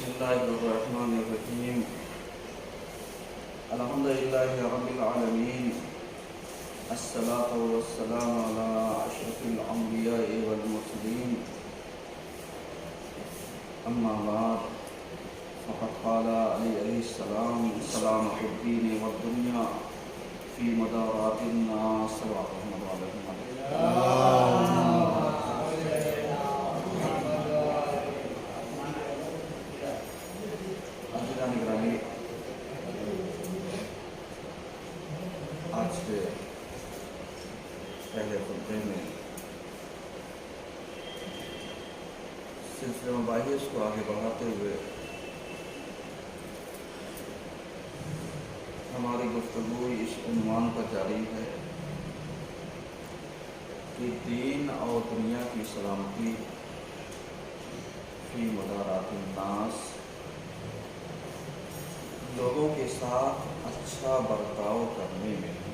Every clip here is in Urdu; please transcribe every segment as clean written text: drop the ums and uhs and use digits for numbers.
بسم الله الرحمن الرحيم الحمد لله رب العالمين الصلاة والسلام على أشرف الأنبياء والمرسلين أما بعد فقد قال عليه السلام سلامة الدين والدنيا في مدارات الناس ورحمة الله. آج کے پہلے خطبے میں سلسلہ مباحث کو آگے بڑھاتے ہوئے ہماری گفتگو اس عنوان پر جاری ہے کہ دین اور دنیا کی سلامتی فی مدارات الناس، لوگوں کے ساتھ اچھا برتاؤ کرنے میں ہے۔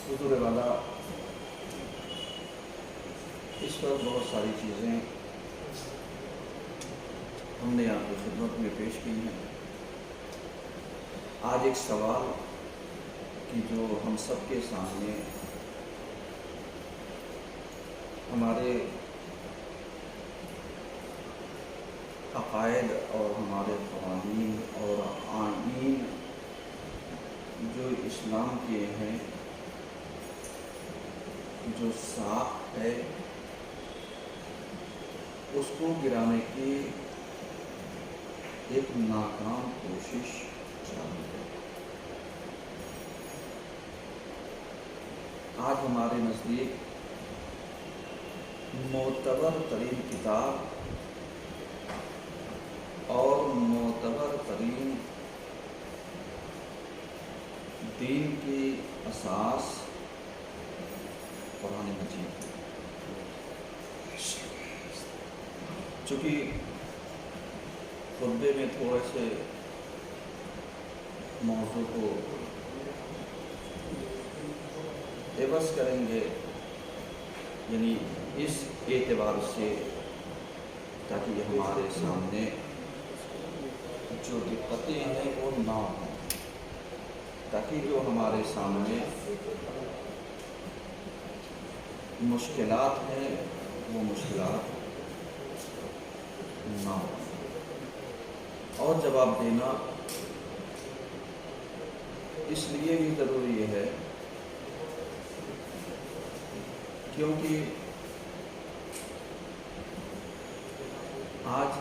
حضور والا اس پر بہت ساری چیزیں ہم نے آپ کی خدمت میں پیش کی ہیں۔ آج ایک سوال کی جو ہم سب کے سامنے ہمارے عقائد اور ہمارے قوانین اور آئین جو اسلام کے ہیں، جو ساخت ہے، اس کو گرانے کی ایک ناکام کوشش جاری ہے۔ آج ہمارے نزدیک معتبر ترین کتاب اور معتبر ترین دین کی اساس قرآن مجید ہے۔ چونکہ خطبے میں تھوڑے سے موضوع کو عوض کریں گے، یعنی اس اعتبار سے تاکہ ہمارے سامنے جو دقتیں ہیں وہ نہ ہوں، تاکہ جو ہمارے سامنے مشکلات ہیں وہ مشکلات نہ ہوں۔ اور جواب دینا اس لیے بھی ضروری ہے کیونکہ آج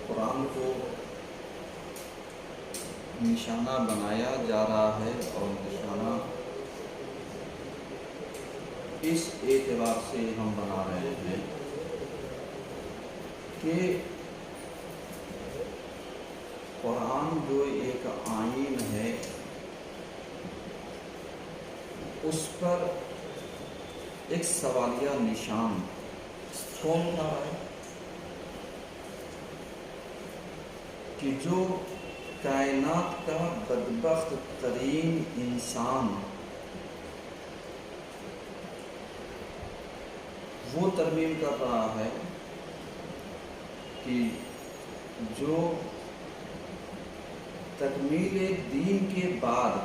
قرآن کو نشانہ بنایا جا رہا ہے، اور نشانہ اس اعتبار سے ہم بنا رہے ہیں کہ قرآن جو ایک آئین ہے، اس پر ایک سوالیہ نشان کون تھا ہے کہ جو کائنات کا بدبخت ترین انسان وہ ترمیم کر رہا ہے کہ جو تکمیل دین کے بعد،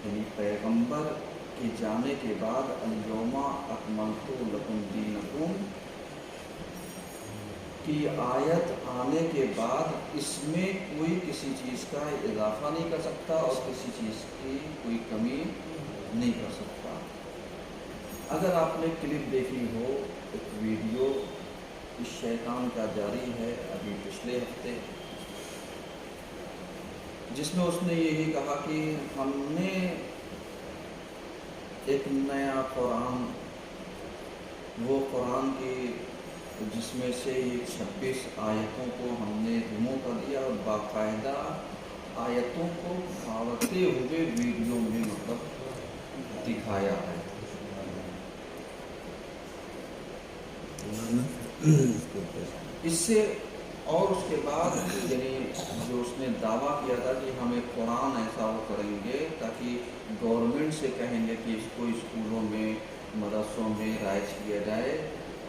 یعنی پیغمبر کے جانے کے بعد الیوم اکملت لکم دینکم کی آیت آنے کے بعد اس میں کوئی کسی چیز کا اضافہ نہیں کر سکتا اور کسی چیز کی کوئی کمی نہیں کر سکتا۔ اگر آپ نے کلپ دیکھی ہو، ایک ویڈیو اس شیطان کا جاری ہے ابھی پچھلے ہفتے، جس میں اس نے یہی کہا کہ ہم نے ایک نیا قرآن، وہ قرآن کی جس میں سے یہ 26 آیتوں کو ہم نے ریموو کر دیا اور باقاعدہ آیتوں کو پھاڑتے ہوئے ویڈیو میں مطلب دکھایا ہے۔ اس سے اور اس کے بعد یعنی جو اس نے دعویٰ کیا تھا کہ ہم ایک قرآن ایسا وہ کریں گے تاکہ گورنمنٹ سے کہیں گے کہ اس کو اسکولوں میں مدرسوں میں رائج کیا جائے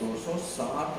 260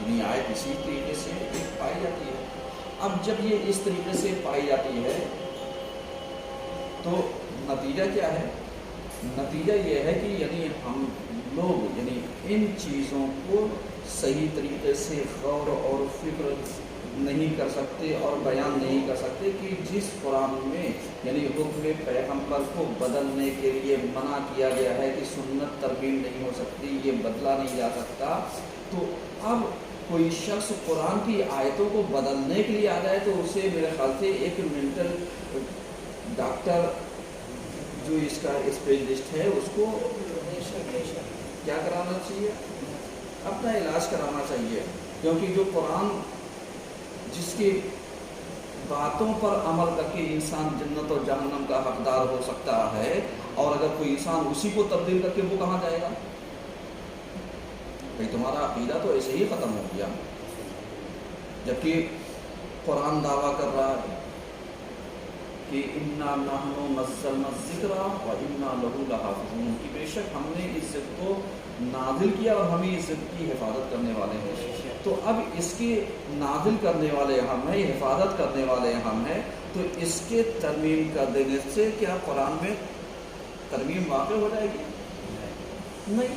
یعنی آیت اسی طریقے سے ایک پائی جاتی ہے۔ اب جب یہ اس طریقے سے پائی جاتی ہے تو نتیجہ کیا ہے؟ نتیجہ یہ ہے کہ یعنی ہم لوگ یعنی ان چیزوں کو صحیح طریقے سے غور اور فکر نہیں کر سکتے اور بیان نہیں کر سکتے کہ جس قرآن میں یعنی حکم پیغمبر کو بدلنے کے لیے منع کیا گیا ہے کہ سنت ترمیم نہیں ہو سکتی، یہ بدلا نہیں جا سکتا، تو اب کوئی شخص قرآن کی آیتوں کو بدلنے کے لیے آ جائے تو اسے میرے خیال سے ایک مینٹل ڈاکٹر جو اس کا اسپیشلسٹ ہے اس کو کیا کرانا چاہیے؟ اپنا علاج کرانا چاہیے، کیونکہ جو قرآن جس کی باتوں پر عمل کر کے انسان جنت اور جہنم کا حقدار ہو سکتا ہے، اور اگر کوئی انسان اسی کو تبدیل کر کے وہ کہاں جائے گا؟ بھئی تمہارا عقیدہ تو ایسے ہی ختم ہو گیا، جبکہ قرآن دعویٰ کر رہا ہے کہ اِنَّا نَحْنُ نَزَّلْنَا الذِّكْرَ وَإِنَّا لَهُ لَحَافِظُونَ، کہ بے شک ہم نے اس ذکر کو نازل کیا اور ہم ہی اس ذکر کی حفاظت کرنے والے ہیں۔ تو اب اس کی نازل کرنے والے ہم ہیں، حفاظت کرنے والے ہم ہیں، تو اس کے ترمیم کر دینے سے کیا قرآن میں ترمیم واقع ہو جائے گی؟ نہیں،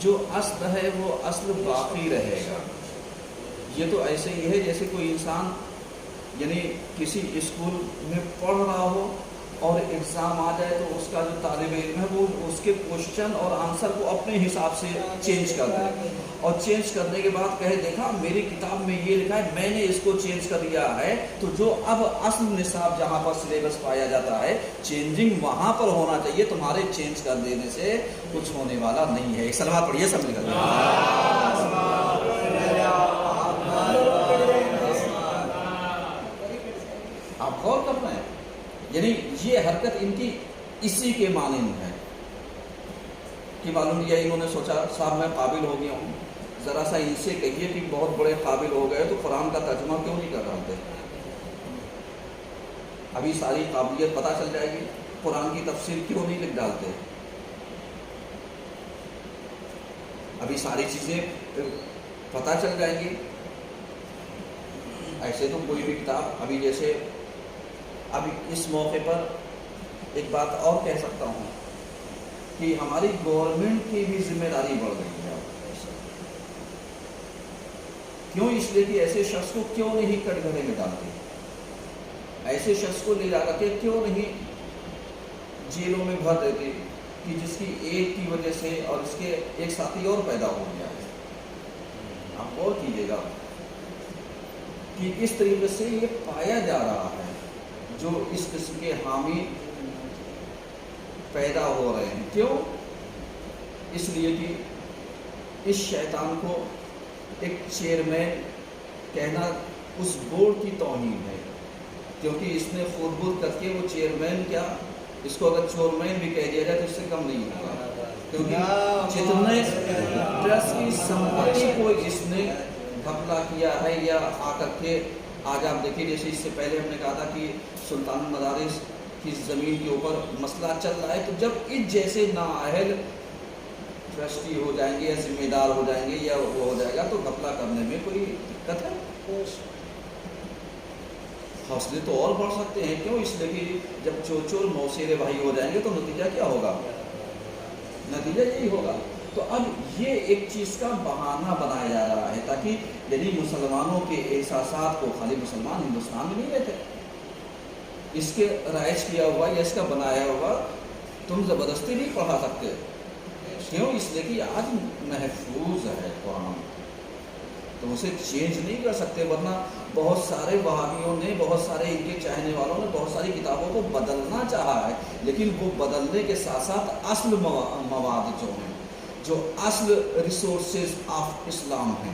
جو اصل ہے وہ اصل باقی رہے گا۔ یہ تو ایسے ہی ہے جیسے کوئی انسان یعنی کسی اسکول میں پڑھ رہا ہو اور ایگزام آ جائے تو اس کا جو طالب علم ہے وہ اس کے کوشچن اور آنسر کو اپنے حساب سے چینج کر دے، اور چینج کرنے کے بعد کہے دیکھا میری کتاب میں یہ لکھا ہے، میں نے اس کو چینج کر دیا ہے، تو جو اب اصل نصاب جہاں پر سلیبس پایا جاتا ہے چینجنگ وہاں پر ہونا چاہیے، تمہارے چینج کر دینے سے کچھ ہونے والا نہیں ہے۔ ایک سلوات پڑھیے سب مل کر۔ آپ غور کرنا ہے، یعنی یہ حرکت ان کی اسی کے مانند ہے کہ معلوم کیا انہوں نے سوچا صاحب میں قابل ہو گیا ہوں، ذرا سا ان سے کہیے کہ بہت بڑے قابل ہو گئے تو قرآن کا ترجمہ کیوں نہیں کر رہے؟ ابھی ساری قابلیت پتہ چل جائے گی، قرآن کی تفسیر کیوں نہیں لکھ ڈالتے؟ ابھی ساری چیزیں پتہ چل جائیں گی۔ ایسے تو کوئی بھی کتاب ابھی جیسے ابھی اس موقع پر ایک بات اور کہہ سکتا ہوں کہ ہماری گورنمنٹ کی بھی ذمہ داری بڑھ گئی ہے۔ کیوں؟ اس لیے کہ ایسے شخص کو کیوں نہیں کٹ گھرے میں ڈالتے، ایسے شخص کو لے جا کر کے کیوں نہیں جیلوں میں بھر دیتے کہ جس کی ایک کی وجہ سے اور اس کے ایک ساتھی اور پیدا ہو گیا ہے۔ آپ غور کیجیے گا کہ اس طریقے سے یہ پایا جا رہا ہے، جو اس قسم کے حامی پیدا ہو رہے ہیں۔ کیوں؟ اس لیے کہ اس شیطان کو ایک چیئرمین کہنا اس بورڈ کی توہین ہے، کیونکہ اس نے خود بخود کر کے وہ چیئرمین کیا، اس کو اگر چورمین بھی کہہ دیا جائے تو اس سے کم نہیں ہوگا، کیونکہ جتنے ٹرسٹ کی سمپتی کو اس نے گھپلا کیا ہے، یا آ کر کے آج آپ دیکھیں جیسے اس سے پہلے ہم نے کہا تھا کہ سلطان المدارس کی زمین کے اوپر مسئلہ چل رہا ہے، تو جب اس جیسے نااہل ٹرسٹی ہو جائیں گے یا ذمہ دار ہو جائیں گے یا وہ ہو جائے گا تو گھپلا کرنے میں کوئی دقت ہے؟ حوصلے تو اور بڑھ سکتے ہیں۔ کیوں؟ اس لیے کہ جب چور موسیرے بھائی ہو جائیں گے تو نتیجہ کیا ہوگا؟ نتیجہ یہی ہوگا۔ تو اب یہ ایک چیز کا بہانہ بنایا جا رہا ہے تاکہ یعنی مسلمانوں کے احساسات کو، خالی مسلمان ہندوستان میں نہیں رہتے، اس کے رائج کیا ہوا یا اس کا بنایا ہوا تم زبردستی نہیں پڑھا سکتے۔ کیوں؟ اس لیے کہ آج محفوظ ہے قرآن، تو اسے چینج نہیں کر سکتے، ورنہ بہت سارے وہابیوں نے، بہت سارے ان کے چاہنے والوں نے بہت ساری کتابوں کو بدلنا چاہا ہے، لیکن وہ بدلنے کے ساتھ ساتھ اصل مواد جو ہیں، جو اصل ریسورسز آف اسلام ہیں،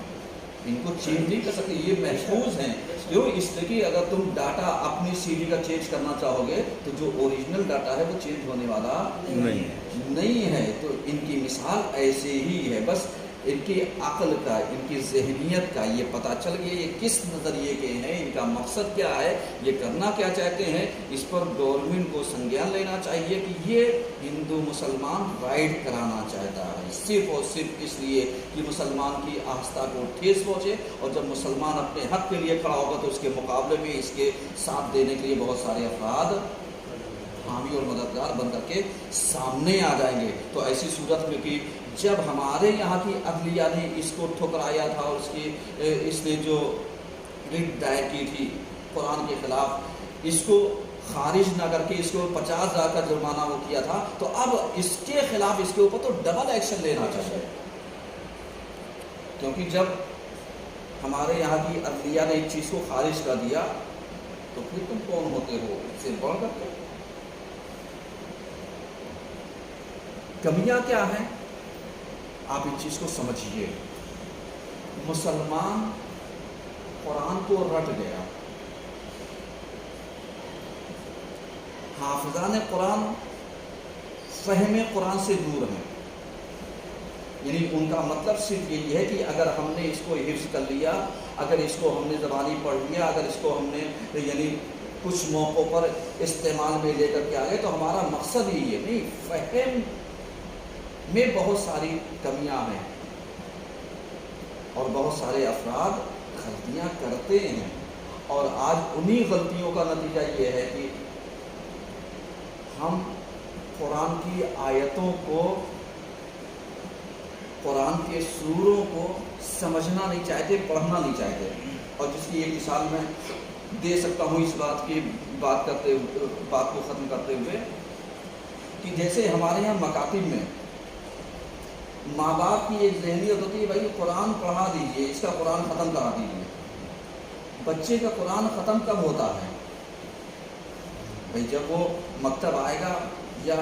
ان کو چینج نہیں کر سکتے، یہ محفوظ ہیں۔ کیوں؟ اس لیے کہ اگر تم ڈاٹا اپنی سی ڈی کا چینج کرنا چاہو گے تو جو اوریجنل ڈاٹا ہے وہ چینج ہونے والا نہیں ہے۔ تو ان کی مثال ایسے ہی ہے، بس ان کی عقل کا، ان کی ذہنیت کا یہ پتہ چل گیا یہ کس نظریے کے ہیں، ان کا مقصد کیا ہے، یہ کرنا کیا چاہتے ہیں. اس پر گورنمنٹ کو سنجیان لینا چاہیے کہ یہ ہندو مسلمان رائٹ کرانا چاہتا ہے صرف اور صرف اس لیے کہ مسلمان کی آستھا کو ٹھیس پہنچے، اور جب مسلمان اپنے حق کے لیے کھڑا ہوگا تو اس کے مقابلے میں اس کے ساتھ دینے کے لیے بہت سارے افراد حامی اور مددگار بن کر کے سامنے آ جائیں گے. تو ایسی صورت میں کہ جب ہمارے یہاں کی عدلیہ نے اس کو ٹھکرایا تھا اور اس نے جو رٹ دائر کی تھی قرآن کے خلاف، اس کو خارج نہ کر کے اس کو 50,000 کا جرمانہ وہ کیا تھا، تو اب اس کے خلاف اس کے اوپر تو ڈبل ایکشن لینا چاہیے. کیونکہ جب ہمارے یہاں کی عدلیہ نے اس چیز کو خارج کر دیا تو پھر تم کون ہوتے ہو اس سے بڑھ کر کے. کمیاں کیا ہیں آپ اس چیز کو سمجھیے. مسلمان قرآن کو رٹ گیا، حافظان قرآن فہم قرآن سے دور ہیں. یعنی ان کا مطلب صرف یہی ہے کہ اگر ہم نے اس کو حفظ کر لیا، اگر اس کو ہم نے زبانی پڑھ لیا، اگر اس کو ہم نے یعنی کچھ موقعوں پر استعمال میں لے کر کے آگے تو ہمارا مقصد ہی ہے. نہیں، فہم میں بہت ساری کمیاں ہیں اور بہت سارے افراد غلطیاں کرتے ہیں، اور آج انہی غلطیوں کا نتیجہ یہ ہے کہ ہم قرآن کی آیتوں کو، قرآن کے سوروں کو سمجھنا نہیں چاہتے، پڑھنا نہیں چاہتے. اور جس کی ایک مثال میں دے سکتا ہوں اس بات کو ختم کرتے ہوئے کہ جیسے ہمارے یہاں مکاتب میں ماں باپ کی ایک ذہنیت ہوتی ہے، بھائی قرآن پڑھا دیجئے، اس کا قرآن ختم کرا دیجئے. بچے کا قرآن ختم کب ہوتا ہے؟ بھائی جب وہ مکتب آئے گا، یا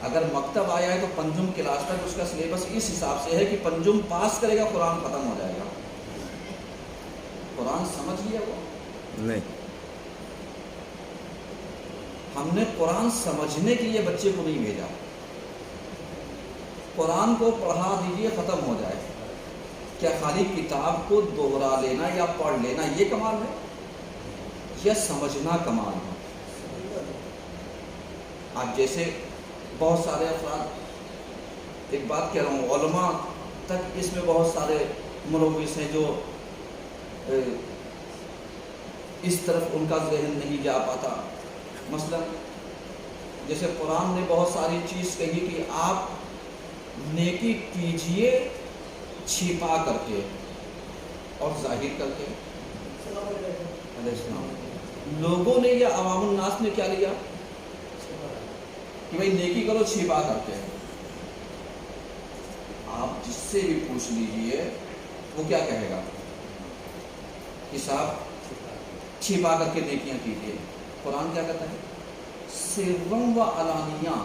اگر مکتب آیا ہے تو پنجم کلاس تک اس کا سلیبس اس حساب سے ہے کہ پنجم پاس کرے گا قرآن ختم ہو جائے گا. قرآن سمجھ لیا وہ نہیں. ہم نے قرآن سمجھنے کے لیے بچے کو نہیں بھیجا. قرآن کو پڑھا دیجئے ختم ہو جائے. کیا خالی کتاب کو دوہرا لینا یا پڑھ لینا یہ کمال ہے، یا سمجھنا کمال ہے؟ آپ جیسے بہت سارے افراد، ایک بات کہہ رہا ہوں، علماء تک اس میں بہت سارے ملوث ہیں جو اس طرف ان کا ذہن نہیں جا پاتا. مثلا جیسے قرآن نے بہت ساری چیز کہی کہ آپ نیکی کیجئے چھپا کر کے اور ظاہر کر کے. علیہ السلام لوگوں نے یا عوام الناس نے کیا لیا کہ بھائی نیکی کرو چھپا کر کے. آپ جس سے بھی پوچھ لیجئے وہ کیا کہے گا کہ صاحب چھپا کر کے نیکیاں کیجئے. قرآن کیا کہتا ہے؟ سرم و علانیہ،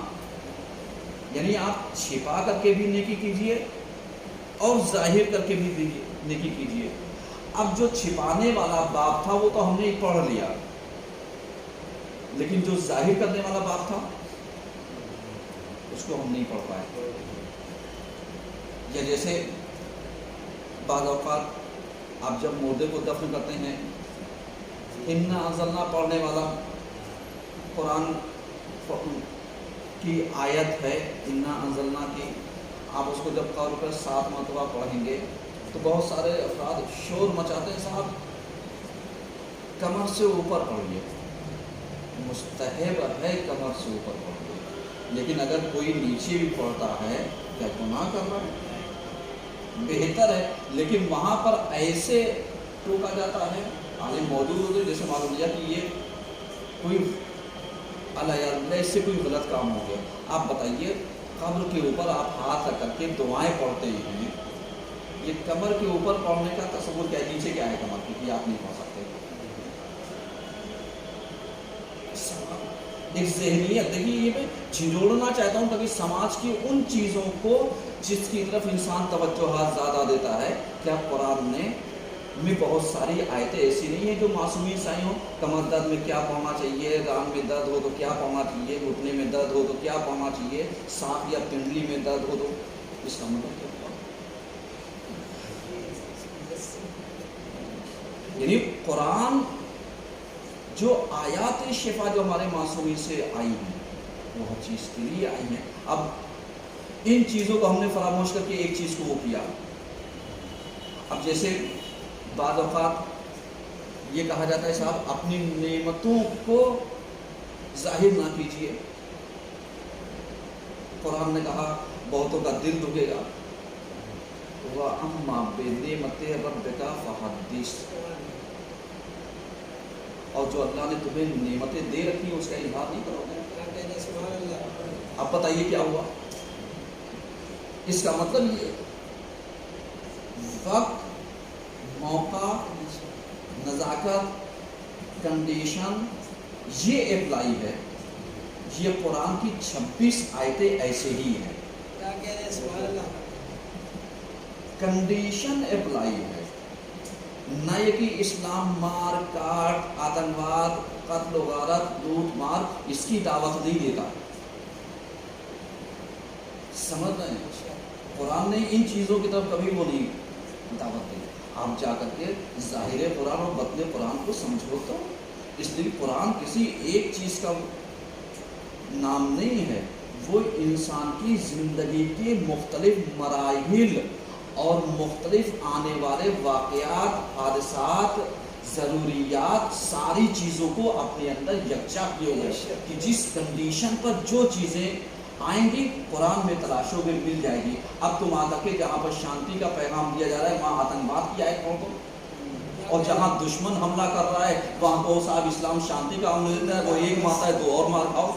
یعنی آپ چھپا کر کے بھی نیکی کیجئے اور ظاہر کر کے بھی نیکی کیجئے. اب جو چھپانے والا باب تھا وہ تو ہم نے پڑھ لیا، لیکن جو ظاہر کرنے والا باب تھا اس کو ہم نہیں پڑھ پائے. یا جیسے بعض اوقات آپ جب مردے کو دفن کرتے ہیں، انا انزلنا پڑھنے والا قرآن کی آیت ہے انا انزلنا کی، آپ اس کو جب قول پر 7 مرتبہ پڑھیں گے تو بہت سارے افراد شور مچاتے ہیں، صاحب کمر سے اوپر پڑھیے. مستحب ہے کمر سے اوپر پڑھیے، لیکن اگر کوئی نیچے بھی پڑھتا ہے کیا گناہ کر رہا ہے؟ بہتر ہے. لیکن وہاں پر ایسے ٹوکا جاتا ہے، عالم موجود ہوتے جیسے معلوم کیا کہ یہ کوئی اللہ اس سے کوئی غلط کام ہو گیا. آپ بتائیے قبر کے اوپر آپ ہاتھ رکھ کر کے دعائیں پڑھتے ہیں، یہ کمر کے اوپر پڑھنے کا تصور کیا ہے؟ نیچے کیا ہے کمر کی کہ آپ نہیں پڑھ سکتے؟ ایک ذہنیت دیکھیے، یہ میں جھنجھوڑنا چاہتا ہوں تاکہ سماج کی ان چیزوں کو جس کی طرف انسان توجہات زیادہ دیتا ہے. کیا قرآن میں بہت ساری آیتیں ایسی نہیں ہیں جو معصومی سائیں ہوں؟ کمر درد میں کیا پڑھنا چاہیے، ران میں درد ہو تو کیا پڑھنا چاہیے، گھٹنے میں درد ہو تو کیا پڑھنا چاہیے، سانپ یا پنڈلی میں درد ہو تو. اس کا مطلب کیا؟ یعنی قرآن جو آیات شفا جو ہمارے معصومی سے آئی ہیں وہ ہر چیز کے لیے آئی ہیں. اب ان چیزوں کو ہم نے فراموش کر کے ایک چیز کو وہ کیا. اب جیسے بعض اوقات یہ کہا جاتا ہے صاحب اپنی نعمتوں کو ظاہر نہ کیجیے. قرآن نے کہا بہتوں کا دل دکھے گا. وَأَمَّا بِنِعْمَتِ رَبِّكَ فَحَدِّثْ. اور جو اللہ نے تمہیں نعمتیں دے رکھی ہیں اس کا اظہار نہیں کرو گے. اب بتائیے کیا ہوا. اس کا مطلب یہ وقت، موقع، نزاکت، کنڈیشن یہ اپلائی ہے. یہ قرآن کی 26 آیتیں ایسے ہی ہیں. کنڈیشن اپلائی ہے، نہ یہ کہ اسلام مار کاٹ، آتنکواد، قتل و غارت، لوٹ مار اس کی دعوت نہیں دیتا. سمجھ رہے ہیں؟ قرآن نے ان چیزوں کی طرف کبھی وہ نہیں دعوت دی. آپ جا کر کے ظاہر قرآن اور باطن قرآن کو سمجھو. تو اس لیے قرآن کسی ایک چیز کا نام نہیں ہے، وہ انسان کی زندگی کے مختلف مراحل اور مختلف آنے والے واقعات، حادثات، ضروریات، ساری چیزوں کو اپنے اندر یکجا کیے ہوئے کہ جس کنڈیشن پر جو چیزیں آئیں گی قرآن میں تلاشوں میں مل جائے گی. اب تم آ کہ جہاں پر شانتی کا پیغام دیا جا رہا ہے وہاں آتنکواد کی آیت کون کو، اور جہاں دشمن حملہ کر رہا ہے وہاں کو صاحب اسلام شانتی کا حملہ دیتا ہے، وہ ایک مارتا ہے دو اور مار کھاؤ.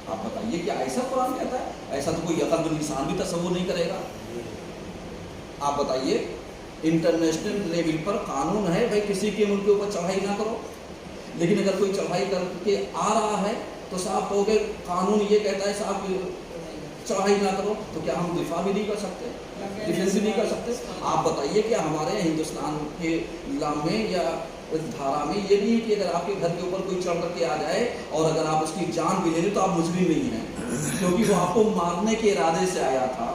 آپ بتائیے کیا ایسا قرآن کہتا ہے؟ ایسا تو کوئی عقل مند انسان بھی تصور نہیں کرے گا. آپ بتائیے انٹرنیشنل لیول پر قانون ہے بھائی کسی کے ملک کے اوپر چڑھائی نہ کرو، لیکن اگر کوئی چڑھائی کر کے آ رہا ہے تو صاحب کہو گے قانون یہ کہتا ہے صاحب چڑھائی نہ کرو، تو کیا ہم دفاع بھی نہیں کر سکتے، ڈیفینس بھی نہیں کر سکتے؟ آپ بتائیے کہ ہمارے ہندوستان کے لا میں یا دھارا میں یہ نہیں ہے کہ اگر آپ کے گھر کے اوپر کوئی چڑھ کر کے آ جائے اور اگر آپ اس کی جان بھی لے لیں تو آپ مجرم نہیں ہیں، کیونکہ وہ آپ کو مارنے کے ارادے سے آیا تھا.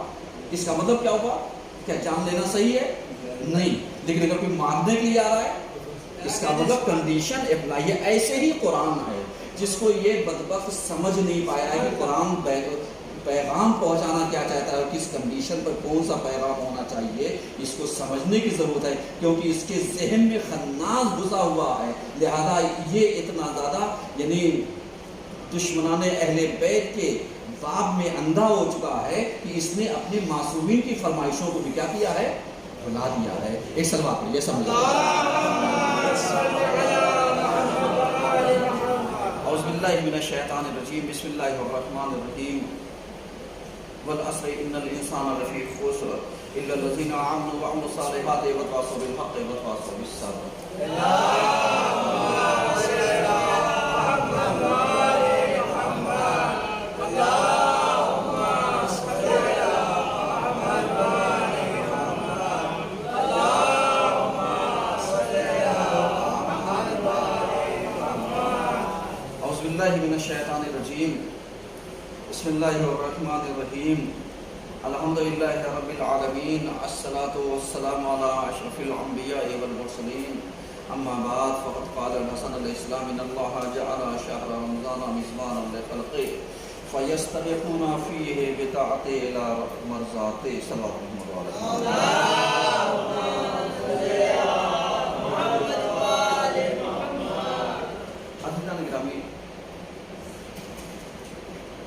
اس کا مطلب کیا ہوا؟ کیا جان لینا صحیح ہے؟ نہیں. لیکن اگر کوئی مارنے کے لیے آ رہا ہے اس کا مطلب کنڈیشن اپلائی ہے. ایسے ہی قرآن ہے. جس کو یہ بدبخت سمجھ نہیں پایا ہے کہ قرآن پیغام پہنچانا کیا چاہتا ہے اور کس کنڈیشن پر کون سا پیغام ہونا چاہیے، اس کو سمجھنے کی ضرورت ہے، کیونکہ اس کے ذہن میں خناس گھسا ہوا ہے. لہذا یہ اتنا زیادہ یعنی دشمنان اہل بیت کے باب میں اندھا ہو چکا ہے کہ اس نے اپنے معصومین کی فرمائشوں کو بھی کیا کیا ہے؟ بھلا دیا ہے. ایک سلوات پڑھیے سمجھ. اعوذ باللہ من الشیطان الرجیم، بسم اللہ الرحمن الرحیم. والعصر ان الانسان لفی خسر الا الذین آمنوا وعملوا الصالحات وتواصوا بالحق وتواصوا بالصبر. من الشیطان الرجیم، بسم اللہ الرحمن الرحیم. الحمدللہ رب العالمین، الصلاۃ والسلام علی اشرف الانبیاء والمرسلین. اما بعد فقد قال الحسن علیہ السلام ان اللہ جعل شہر رمضان مزمارا لخلقہ فیستبقون فیہ بطاعتہ الی مرضاتہ. صلی اللہ علیہ وسلم.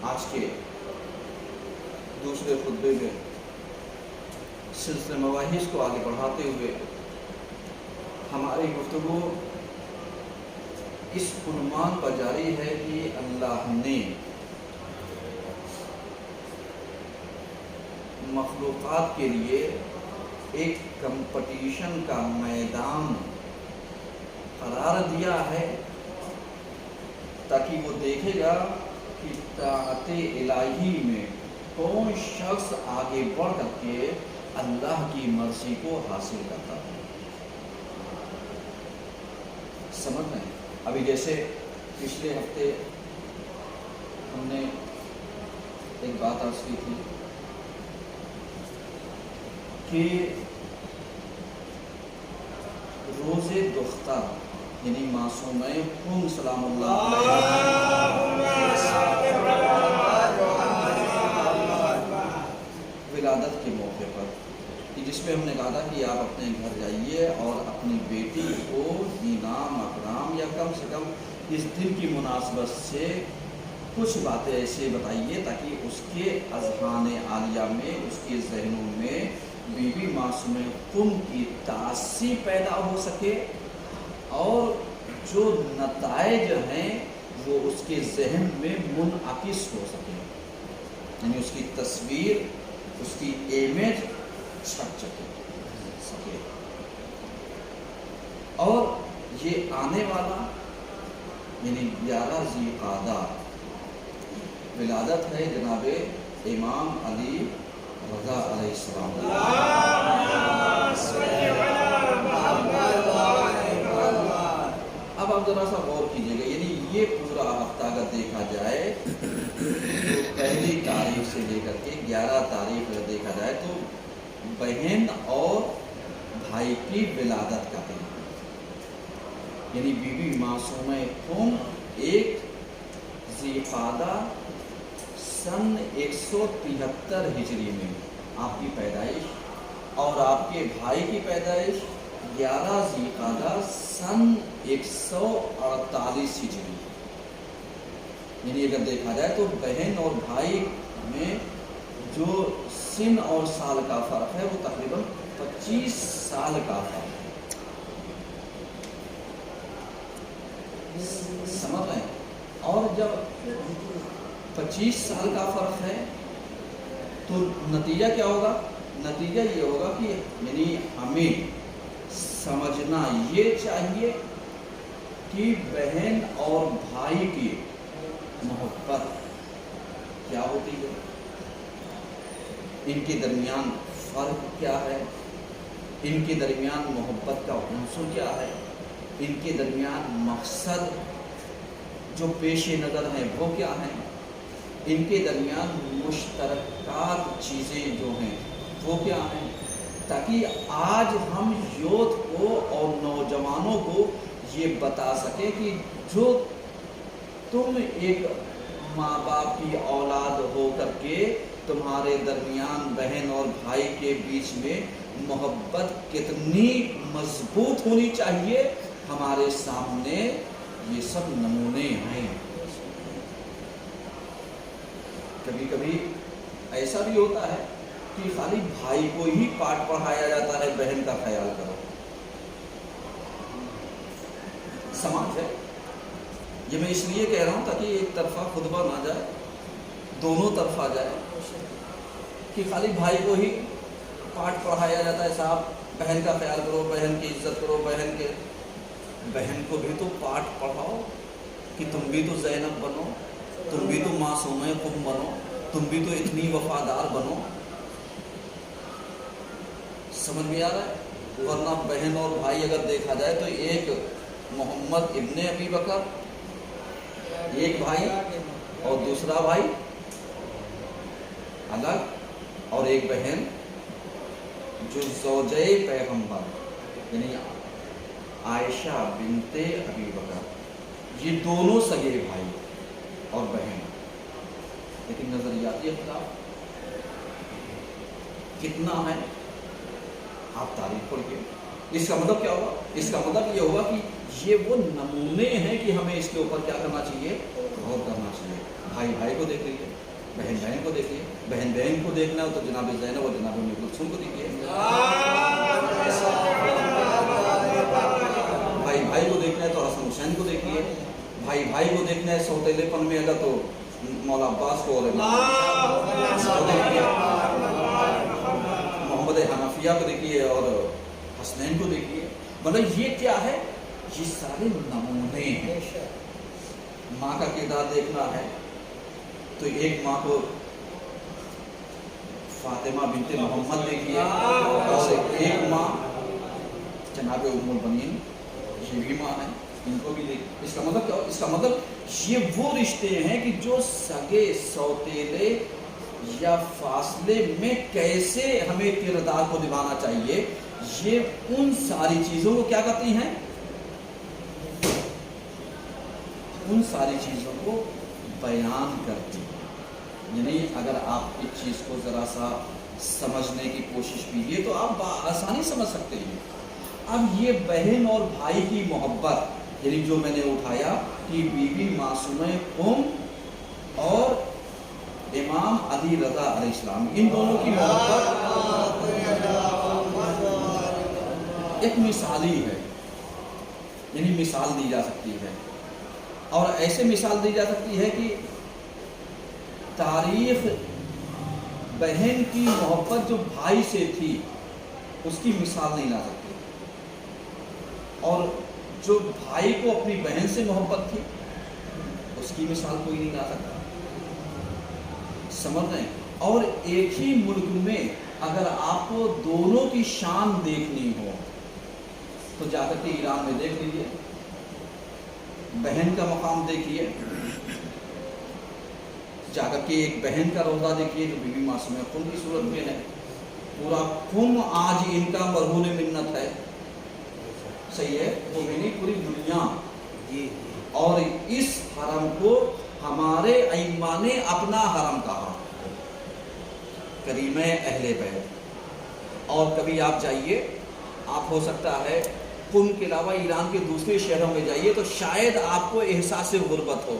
آج کے دوسرے خطبے میں سلسلہ مباحث کو آگے بڑھاتے ہوئے ہماری گفتگو اس عنوان پر جاری ہے کہ اللہ نے مخلوقات کے لیے ایک کمپٹیشن کا میدان قرار دیا ہے تاکہ وہ دیکھے گا کہ طاعت الہی میں کون شخص آگے بڑھ کر کے اللہ کی مرضی کو حاصل کرتا ہے. سمجھ رہے ہیں؟ ابھی جیسے پچھلے ہفتے ہم نے ایک بات عرض کی تھی کہ روز دختر یعنی معصوم ہم سلام اللہ ولادت کے موقع پر، جس میں ہم نے کہا تھا کہ آپ اپنے گھر جائیے اور اپنی بیٹی کو دینام اکرام یا کم سے کم اس دن کی مناسبت سے کچھ باتیں ایسے بتائیے تاکہ اس کے اذہان عالیہ میں، اس کے ذہنوں میں بی بی معصوم قم کی تاثیر پیدا ہو سکے اور جو نتائج ہیں وہ اس کے ذہن میں منعکس ہو سکے، یعنی اس کی تصویر، اس کی امیج چھپ سکے۔ اور یہ آنے والا یعنی 11 ذی القعدہ ولادت ہے جناب امام علی رضا علیہ السلام۔ اب آپ ذرا سا غور کیجیے گا، یعنی یہ پورا ہفتہ اگر دیکھا جائے تو پہلی تاریخ سے لے کر کے 11 تاریخ اگر دیکھا جائے تو بہن اور بھائی کی ولادت کا دن، یعنی بی بی معصوم قم 1 ذی القعدہ سن 173 ہجری میں آپ کی پیدائش، اور آپ کے بھائی کی پیدائش 11 ذی القعدہ سن 148 ہجری، یعنی اگر دیکھا جائے تو بہن اور بھائی میں جو سن اور سال کا فرق ہے وہ تقریباً 25 سال کا فرق ہے، سمجھ رہے ہیں؟ اور جب 25 سال کا فرق ہے تو نتیجہ کیا ہوگا؟ نتیجہ یہ ہوگا کہ یعنی ہمیں سمجھنا یہ چاہیے کہ بہن اور بھائی کی محبت کیا ہوتی ہے، ان کے درمیان فرق کیا ہے، ان کے درمیان محبت کا عنصر کیا ہے، ان کے درمیان مقصد جو پیش نظر ہیں وہ کیا ہیں، ان کے درمیان مشترکات چیزیں جو ہیں وہ کیا ہیں، تاکہ آج ہم یوتھ کو اور نوجوانوں کو یہ بتا سکیں کہ جو تم ایک ماں باپ کی اولاد ہو کر کے تمہارے درمیان بہن اور بھائی کے بیچ میں محبت کتنی مضبوط ہونی چاہیے، ہمارے سامنے یہ سب نمونے ہیں۔ کبھی کبھی ایسا بھی ہوتا ہے کہ خالی بھائی کو ہی پاٹ پڑھایا جاتا ہے، بہن کا خیال کرو۔ سماج ہے یہ، میں اس لیے کہہ رہا ہوں تاکہ ایک طرفہ خطبہ نہ جائے، دونوں طرف آ جائے، کہ خالی بھائی کو ہی پاٹ پڑھایا جاتا ہے، صاحب بہن کا خیال کرو، بہن کی عزت کرو، بہن کو بھی تو پاٹ پڑھاؤ کہ تم بھی تو زینب بنو، تم بھی تو معصوم قم بنو، تم بھی تو اتنی وفادار بنو۔ سمجھ میں آ رہا ہے؟ ورنہ بہن اور بھائی اگر دیکھا جائے تو ایک محمد ابن ابی بکر ایک بھائی اور دوسرا بھائی الگ، اور ایک بہن جو زوجہ پیغمبر یعنی عائشہ بنت ابی بکر، یہ دونوں سگے بھائی اور بہن، لیکن نظریاتی اختلاف کتنا ہے آپ تاریخ پڑھ کے۔ اس کا مطلب کیا ہوگا؟ اس کا مطلب یہ ہوگا کہ یہ وہ نمونے ہیں کہ ہمیں اس کے اوپر کیا کرنا چاہیے، غور کرنا چاہیے۔ بھائی بھائی کو دیکھ لیجیے، بہن بہن کو دیکھ لیجیے، بہن بہن کو دیکھنا ہو تو جناب زینب اور جناب ام کلثوم کو دیکھیے، بھائی بھائی کو دیکھنا ہے تو حسن حسین کو دیکھیے، بھائی بھائی کو دیکھنا ہے سوتیلے پن میں اگر تو مولا عباس کو اور محمد حنفیہ کو دیکھیے اور حسنین کو دیکھیے۔ مطلب یہ کیا ہے؟ یہ سارے نمونے ہیں۔ ماں کا کردار دیکھنا ہے تو ایک ماں کو فاطمہ بنت محمد دیکھیے، اور ایک ماں جناب ام البنین، یہ بھی ماں ہے، ان کو بھی دیکھیے۔ اس کا مطلب کیا؟ اس کا مطلب یہ وہ رشتے ہیں کہ جو سگے سوتیلے یا فاصلے میں کیسے ہمیں کردار کو نبھانا چاہیے، یہ ان ساری چیزوں کو کیا کرتی ہیں، ان ساری چیزوں کو بیان کرتی ہیں۔ یعنی اگر آپ اس چیز کو ذرا سا سمجھنے کی کوشش کیجیے تو آپ بآسانی سمجھ سکتے ہیں۔ اب یہ بہن اور بھائی کی محبت، یعنی جو میں نے اٹھایا کہ بی بی معصومہ قم اور امام علی رضا علیہ السلام، ان دونوں کی محبت ایک مثالی ہے، یعنی مثال دی جا سکتی ہے، اور ایسے مثال دی جا سکتی ہے کہ تاریخ بہن کی محبت جو بھائی سے تھی اس کی مثال نہیں لا سکتی، اور جو بھائی کو اپنی بہن سے محبت تھی اس کی مثال کوئی نہیں لا سکتا، سمجھ رہے ہیں؟ اور ایک ہی ملک میں اگر آپ کو دونوں کی شان دیکھنی ہو تو جا کر کے ایران میں دیکھ لیجیے، بہن کا مقام دیکھیے، جا کر کے ایک بہن کا روضہ دیکھیے جو بی بی معصومہ قم کی صورت میں ہے، پورا قم آج ان کا مرہون منت ہے، صحیح ہے، وہ بھی نہیں پوری دنیا، اور اس حرم کو ہمارے ائمہ نے اپنا حرم کہا، کریمہ اہل بیت۔ اور کبھی آپ جائیے، آپ ہو سکتا ہے قم کے علاوہ ایران کے دوسرے شہروں میں جائیے تو شاید آپ کو احساس غربت ہو،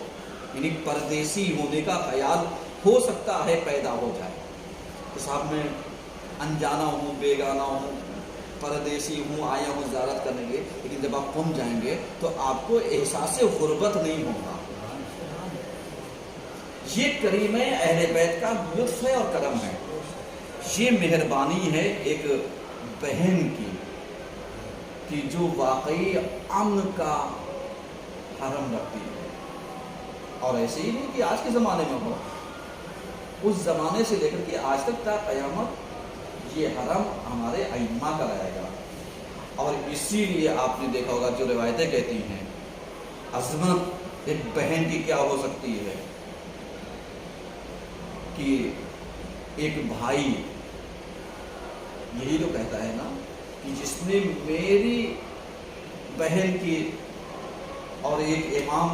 یعنی پردیسی ہونے کا خیال ہو سکتا ہے پیدا ہو جائے کہ صاحب میں انجانا ہوں، بیگانہ ہوں، پردیسی ہوں، آیا ہوں زیارت کرنے کے، لیکن جب آپ قم جائیں گے تو آپ کو احساس غربت نہیں ہوگا۔ یہ کریمہ اہل بیت کا لطف ہے اور کرم ہے، یہ مہربانی ہے ایک بہن کی کہ جو واقعی امن کا حرم رکھتی ہے، اور ایسے ہی نہیں کہ آج کے زمانے میں ہو، اس زمانے سے لے کر کے آج تک تا قیامت یہ حرم ہمارے ائمہ کا رہے گا۔ اور اسی لیے آپ نے دیکھا ہوگا جو روایتیں کہتی ہیں عظمت ایک بہن کی کیا ہو سکتی ہے کہ ایک بھائی یہی تو کہتا ہے نا کہ جس نے میری بہن کی، اور ایک امام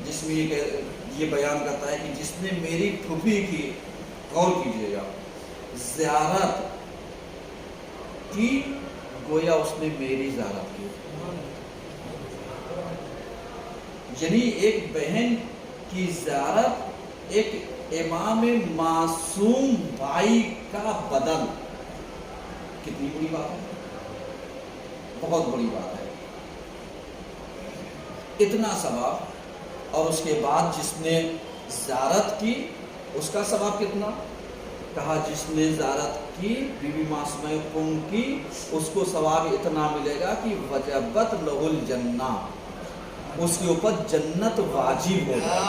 جس میں یہ بیان کرتا ہے کہ جس نے میری پھوپھی کی، غور کیجیے گا، زیارت کی گویا اس نے میری زیارت کی، یعنی ایک بہن کی زیارت ایک امام معصوم بھائی کا بدل، کتنی بڑی بات ہے، بہت بڑی بات ہے، اتنا ثواب۔ اور اس کے بعد جس نے زیارت کی اس کا ثواب کتنا، کہا جس نے زیارت کی بی بی معصومہ قم کی اس کو ثواب اتنا ملے گا کہ وجبت لہ الجنہ، اس کے اوپر جنت واجب ہو جائے۔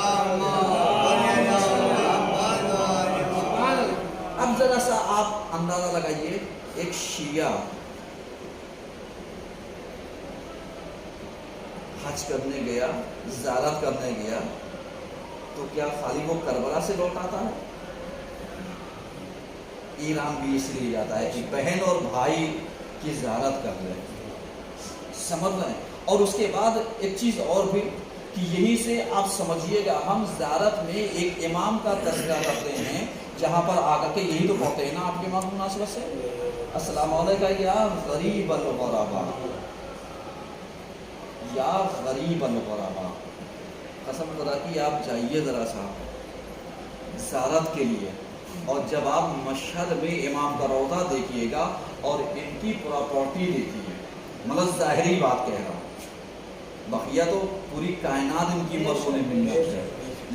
اب ذرا سا آپ اندازہ لگائیے، ایک شیعہ حج کرنے گیا، زیارت کرنے گیا، تو کیا خالی وہ کربلا سے لوٹ آتا ہے؟ ایران بھی اس لیے جاتا ہے کہ بہن اور بھائی کی زیارت کر لیں، سمجھ رہے ہیں؟ اور اس کے بعد ایک چیز اور بھی کہ یہی سے آپ سمجھیے گا، ہم زیارت میں ایک امام کا تذکرہ کرتے ہیں جہاں پر آ کر کے یہی تو پڑھتے ہیں نا آپ کے امام کی مناسبت سے، السلام علیکم یا غریب الغرباء، یا غریب الغرباء، قسم خدا کی آپ جائیے ذرا سا زیارت کے لیے، اور جب آپ مشہد میں امام کا روضہ دیکھیے گا اور ان کی پراپرٹی دیکھیے، مطلب ظاہری بات کہہ رہا ہوں، بقیہ تو پوری کائنات ان کی مرہون منت ہے،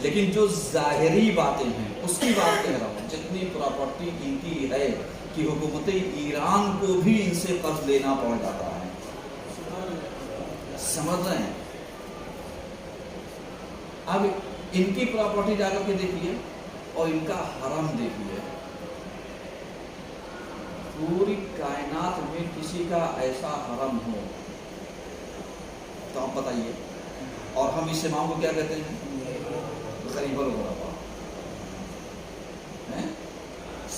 لیکن جو ظاہری باتیں ہیں اس کی بات کہہ رہا ہوں، جتنی پراپرٹی ان کی ہے کہ حکومت ایران کو بھی ان سے قرض لینا پڑ جاتا ہے، سمجھ رہے ہیں؟ اب ان کی پراپرٹی جا کر کے دیکھیے اور ان کا حرم دیکھیے، پوری کائنات میں کسی کا ایسا حرم ہو تو آپ بتائیے، اور ہم اس امام کو کیا کہتے ہیں؟ غریب الغرباء،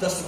10